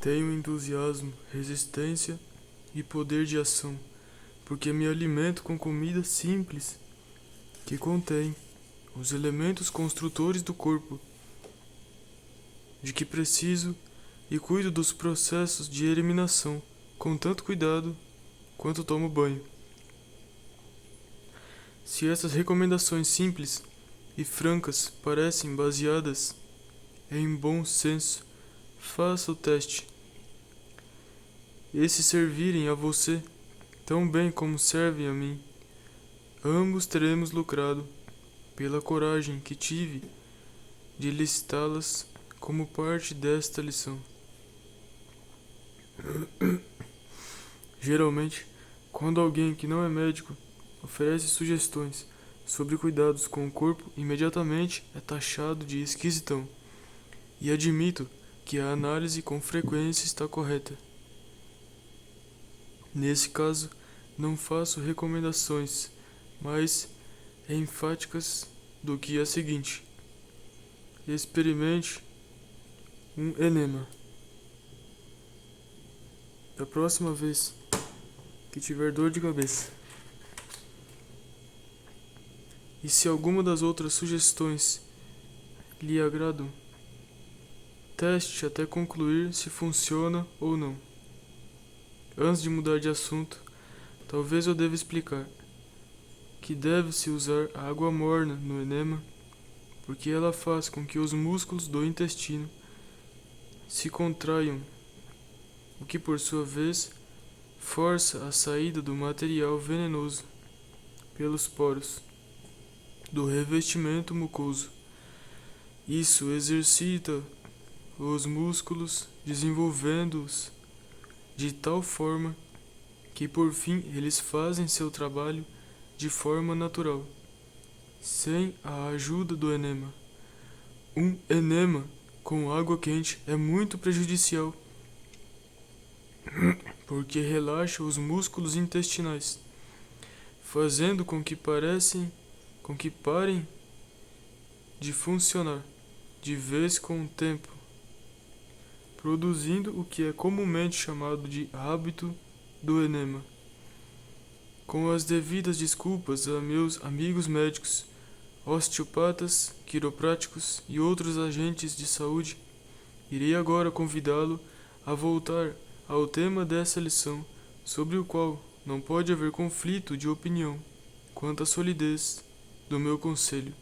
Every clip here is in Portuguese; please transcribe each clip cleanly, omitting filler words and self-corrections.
Tenho entusiasmo, resistência e poder de ação, porque me alimento com comida simples que contém os elementos construtores do corpo, de que preciso e cuido dos processos de eliminação com tanto cuidado quanto tomo banho. Se essas recomendações simples e francas parecem baseadas em bom senso, faça o teste. E se servirem a você tão bem como servem a mim, ambos teremos lucrado pela coragem que tive de listá-las como parte desta lição. Geralmente, quando alguém que não é médico oferece sugestões sobre cuidados com o corpo, imediatamente é taxado de esquisitão. E admito que a análise com frequência está correta. Nesse caso, não faço recomendações mais enfáticas do que a seguinte: experimente um enema. Da próxima vez que tiver dor de cabeça, e se alguma das outras sugestões lhe agradam, teste até concluir se funciona ou não. Antes de mudar de assunto, talvez eu deva explicar que deve-se usar água morna no enema, porque ela faz com que os músculos do intestino se contraiam, o que por sua vez força a saída do material venenoso pelos poros do revestimento mucoso. Isso exercita os músculos, desenvolvendo-os de tal forma que por fim eles fazem seu trabalho de forma natural, sem a ajuda do enema. Um enema com água quente é muito prejudicial, porque relaxa os músculos intestinais, fazendo com que parem de funcionar de vez com o tempo, produzindo o que é comumente chamado de hábito do enema. Com as devidas desculpas a meus amigos médicos, osteopatas, quiropráticos e outros agentes de saúde, irei agora convidá-lo a voltar ao tema dessa lição, sobre o qual não pode haver conflito de opinião quanto à solidez do meu conselho.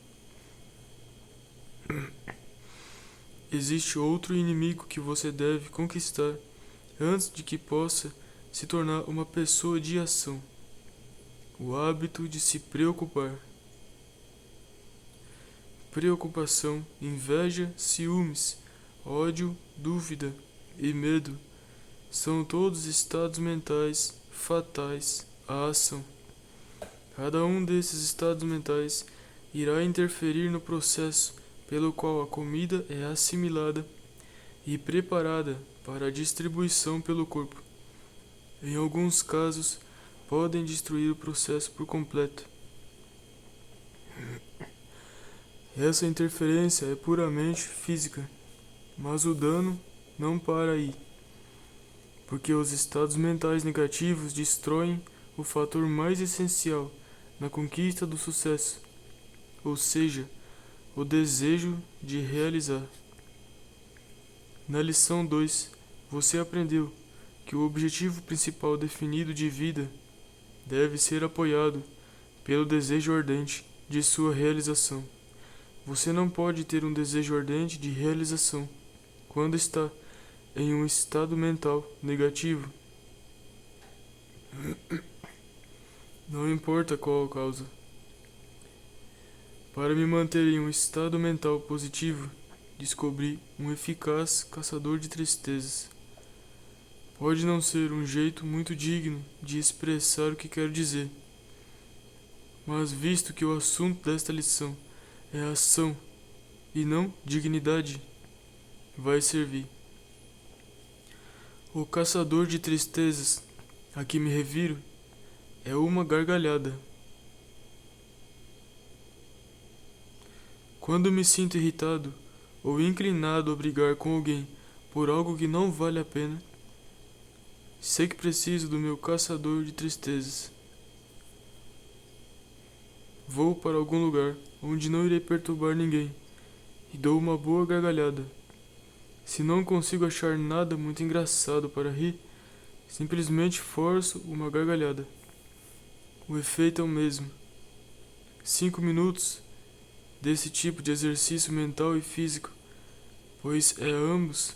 Existe outro inimigo que você deve conquistar antes de que possa se tornar uma pessoa de ação: o hábito de se preocupar. Preocupação, inveja, ciúmes, ódio, dúvida e medo são todos estados mentais fatais à ação. Cada um desses estados mentais irá interferir no processo pelo qual a comida é assimilada e preparada para a distribuição pelo corpo. Em alguns casos, podem destruir o processo por completo. Essa interferência é puramente física, mas o dano não para aí, porque os estados mentais negativos destroem o fator mais essencial na conquista do sucesso, ou seja, o desejo de realizar. Na lição 2, você aprendeu que o objetivo principal definido de vida deve ser apoiado pelo desejo ardente de sua realização. Você não pode ter um desejo ardente de realização quando está em um estado mental negativo. Não importa qual a causa. Para me manter em um estado mental positivo, descobri um eficaz caçador de tristezas. Pode não ser um jeito muito digno de expressar o que quero dizer, mas visto que o assunto desta lição é ação e não dignidade, vai servir. O caçador de tristezas a que me refiro é uma gargalhada. Quando me sinto irritado ou inclinado a brigar com alguém por algo que não vale a pena, sei que preciso do meu caçador de tristezas. Vou para algum lugar onde não irei perturbar ninguém e dou uma boa gargalhada. Se não consigo achar nada muito engraçado para rir, simplesmente forço uma gargalhada. O efeito é o mesmo. 5 minutos desse tipo de exercício mental e físico, pois é ambos,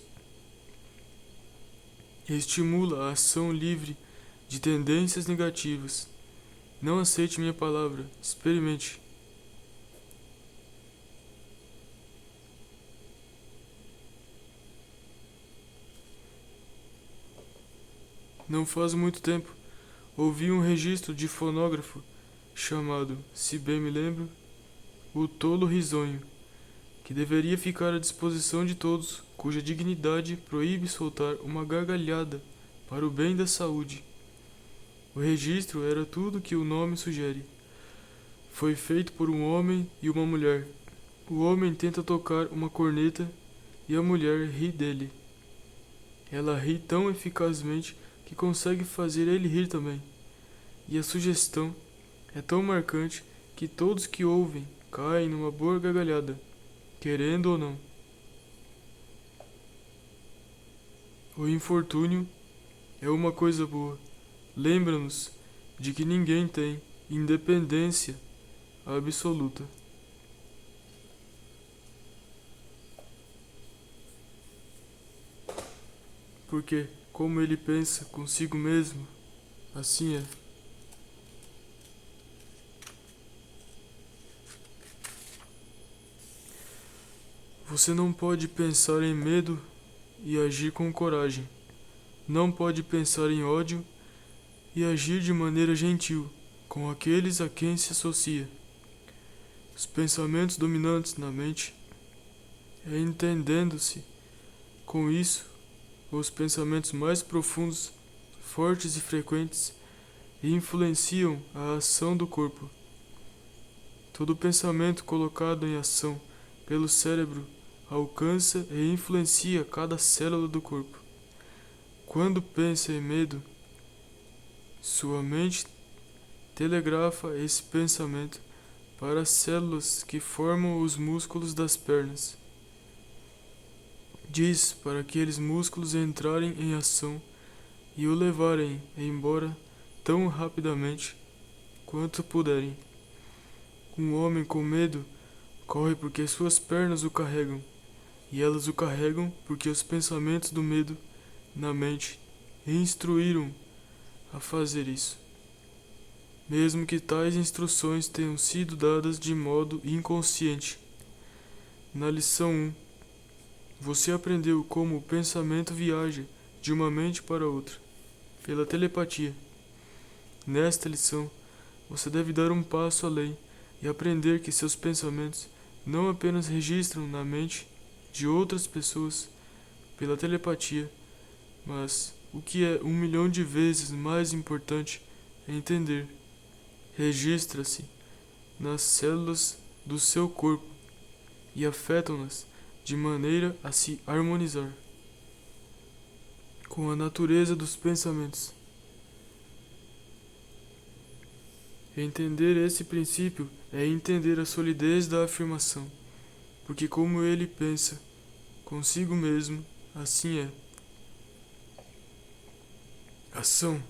estimula a ação livre de tendências negativas. Não aceite minha palavra, experimente. Não faz muito tempo, ouvi um registro de fonógrafo chamado, se bem me lembro, O Tolo Risonho, que deveria ficar à disposição de todos cuja dignidade proíbe soltar uma gargalhada para o bem da saúde. O registro era tudo que o nome sugere. Foi feito por um homem e uma mulher. O homem tenta tocar uma corneta e a mulher ri dele. Ela ri tão eficazmente que consegue fazer ele rir também. E a sugestão é tão marcante que todos que ouvem caem numa boa gargalhada, querendo ou não. O infortúnio é uma coisa boa. Lembra-nos de que ninguém tem independência absoluta. Porque, como ele pensa consigo mesmo, assim é. Você não pode pensar em medo e agir com coragem. Não pode pensar em ódio e agir de maneira gentil com aqueles a quem se associa. Os pensamentos dominantes na mente, entendendo-se com isso, os pensamentos mais profundos, fortes e frequentes, influenciam a ação do corpo. Todo pensamento colocado em ação pelo cérebro alcança e influencia cada célula do corpo. Quando pensa em medo, sua mente telegrafa esse pensamento para as células que formam os músculos das pernas. Diz para aqueles músculos entrarem em ação e o levarem embora tão rapidamente quanto puderem. Um homem com medo corre porque suas pernas o carregam, e elas o carregam porque os pensamentos do medo na mente instruíram a fazer isso. Mesmo que tais instruções tenham sido dadas de modo inconsciente. Na lição 1, você aprendeu como o pensamento viaja de uma mente para outra, pela telepatia. Nesta lição, você deve dar um passo além e aprender que seus pensamentos não apenas registram na mente de outras pessoas pela telepatia, mas, o que é 1.000.000 de vezes mais importante, é entender, registra-se nas células do seu corpo e afetam-nas de maneira a se harmonizar com a natureza dos pensamentos. Entender esse princípio é entender a solidez da afirmação, porque como ele pensa consigo mesmo, assim é. Ação,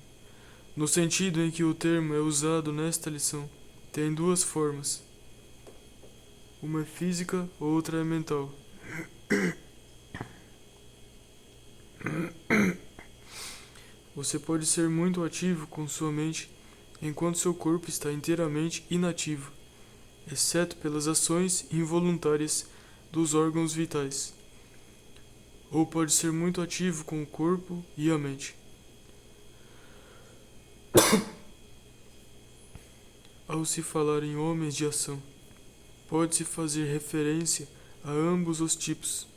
no sentido em que o termo é usado nesta lição, tem duas formas. Uma é física, outra é mental. Você pode ser muito ativo com sua mente enquanto seu corpo está inteiramente inativo, exceto pelas ações involuntárias dos órgãos vitais. Ou pode ser muito ativo com o corpo e a mente. Ao se falar em homens de ação, pode-se fazer referência a ambos os tipos.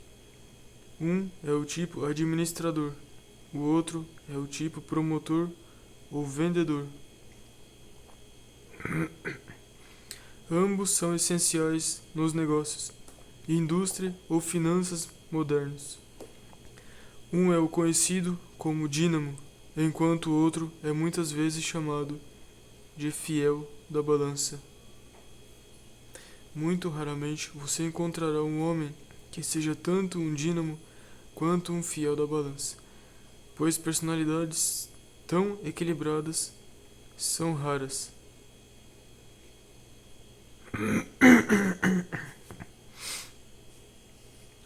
Um é o tipo administrador, o outro é o tipo promotor ou vendedor. Ambos são essenciais nos negócios, indústria ou finanças modernos. Um é o conhecido como dínamo, enquanto o outro é muitas vezes chamado de fiel da balança. Muito raramente você encontrará um homem que seja tanto um dínamo quanto um fiel da balança, pois personalidades tão equilibradas são raras.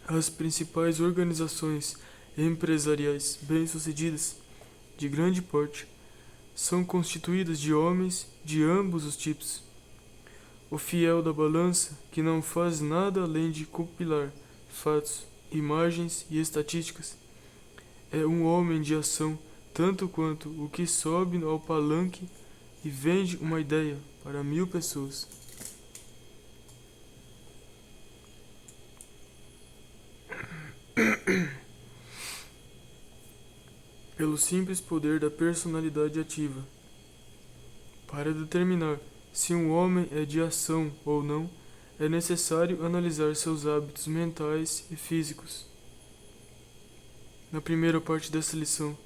As principais organizações empresariais bem-sucedidas, de grande porte, são constituídas de homens de ambos os tipos. O fiel da balança, que não faz nada além de compilar fatos, imagens e estatísticas, é um homem de ação tanto quanto o que sobe ao palanque e vende uma ideia para 1000 pessoas. Pelo simples poder da personalidade ativa. Para determinar se um homem é de ação ou não, é necessário analisar seus hábitos mentais e físicos. Na primeira parte dessa lição,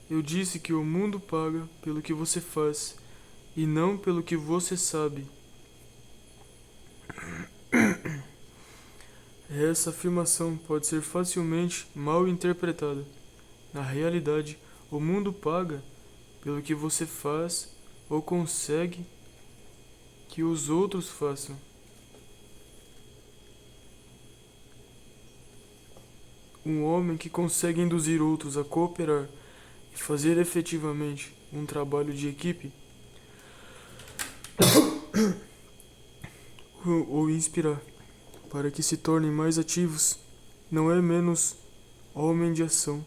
eu disse que o mundo paga pelo que você faz e não pelo que você sabe. Essa afirmação pode ser facilmente mal interpretada. Na realidade, o mundo paga pelo que você faz ou consegue que os outros façam. Um homem que consegue induzir outros a cooperar e fazer efetivamente um trabalho de equipe ou inspirar para que se tornem mais ativos não é menos homem de ação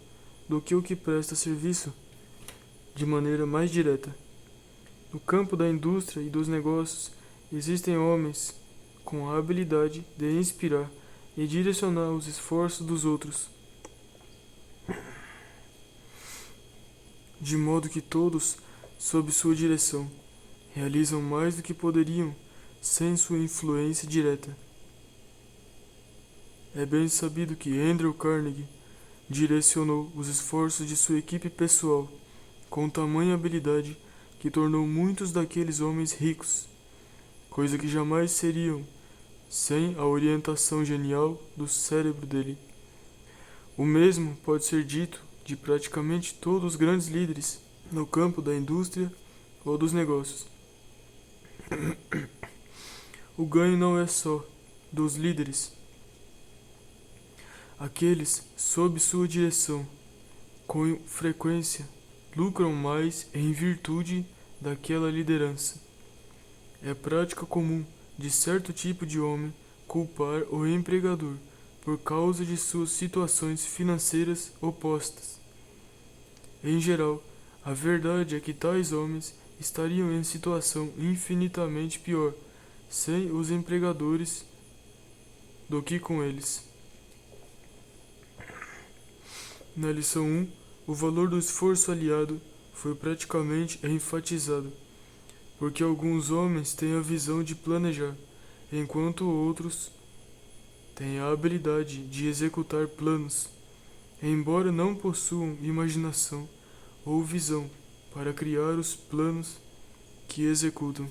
do que o que presta serviço de maneira mais direta. No campo da indústria e dos negócios, existem homens com a habilidade de inspirar e direcionar os esforços dos outros, de modo que todos, sob sua direção, realizam mais do que poderiam sem sua influência direta. É bem sabido que Andrew Carnegie direcionou os esforços de sua equipe pessoal com tamanha habilidade que tornou muitos daqueles homens ricos, coisa que jamais seriam sem a orientação genial do cérebro dele. O mesmo pode ser dito de praticamente todos os grandes líderes no campo da indústria ou dos negócios. O ganho não é só dos líderes. Aqueles sob sua direção, com frequência, lucram mais em virtude daquela liderança. É prática comum de certo tipo de homem culpar o empregador por causa de suas situações financeiras opostas. Em geral, a verdade é que tais homens estariam em situação infinitamente pior sem os empregadores do que com eles. Na lição 1, o valor do esforço aliado foi praticamente enfatizado, porque alguns homens têm a visão de planejar, enquanto outros têm a habilidade de executar planos, embora não possuam imaginação ou visão para criar os planos que executam.